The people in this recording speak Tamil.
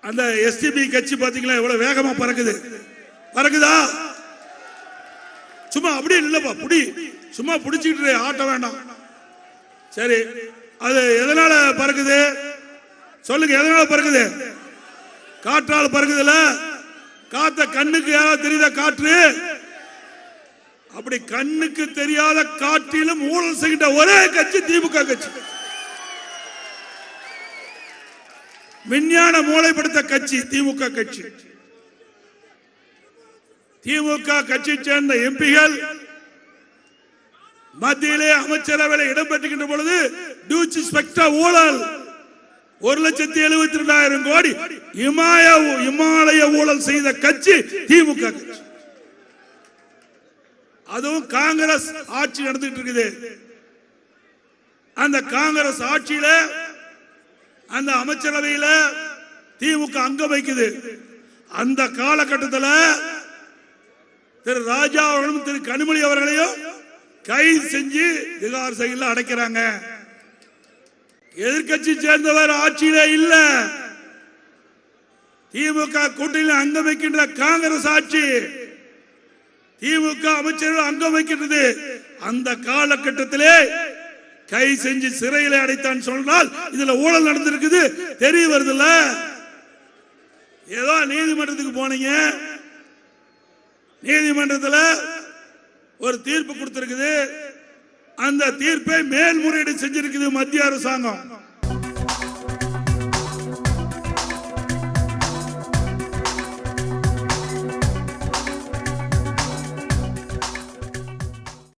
அந்த எஸ்டிபி கட்சி பாத்தீங்களா எவ்வளவு வேகமா பறக்குது, பறக்குதா? சும்மா அப்படியே இல்லப்பா, புடி, சும்மா புடிச்சுக்கிட்டு ஆட்ட வேண்டாம். சரி, அது எதனால பறக்குது சொல்லுங்க, எதனால பறக்குது? காற்றால் பறக்குதுல. காத்த கண்ணுக்கு யாராவது தெரியுதா? காற்று அப்படி கண்ணுக்கு தெரியாத காற்றிலும் ஊழல் செய்கின்ற ஒரே கட்சி திமுக கட்சி. விஞ்ஞான மூளைப்படுத்த கட்சி திமுக கட்சி. திமுக கட்சியை சேர்ந்த எம்பிகள் மத்தியிலே அமைச்சரவையில் இடம்பெற்றுகின்ற பொழுது டியூச்சி ஸ்பெக்டா ஊழல் 1,72,000 கோடி இமாலய ஊழல் செய்த கட்சி திமுக கட்சி. அதுவும் காங்கிரஸ் ஆட்சி நடந்துட்டு இருக்குது. அந்த காங்கிரஸ் ஆட்சியில அந்த அமைச்சரவையில திமுக அங்கம் வைக்குது. அந்த காலகட்டத்தில் திரு ராஜா அவர்களும் திரு கனிமொழி அவர்களையும் கைது செஞ்சு திகார் செயலில் அடைக்கிறாங்க. எதிர்கட்சி சேர்ந்தவர் ஆட்சியில இல்ல, திமுக கூட்டணியில் அங்கம் வைக்கின்ற காங்கிரஸ் ஆட்சி, திமுக அமைச்சர்கள் அங்கம் வைக்கின்றது. அந்த காலகட்டத்திலே கை செஞ்சு சிறையில் அடைத்தான் சொன்னால் இதுல ஊழல் நடந்திருக்குது தெரிய வருதுல்ல. ஏதோ நீதிமன்றத்துக்கு போனீங்க, நீதிமன்றத்தில் ஒரு தீர்ப்பு கொடுத்திருக்குது. அந்த தீர்ப்பை மேல்முறையீடு செஞ்சிருக்குது மத்திய அரசாங்கம்.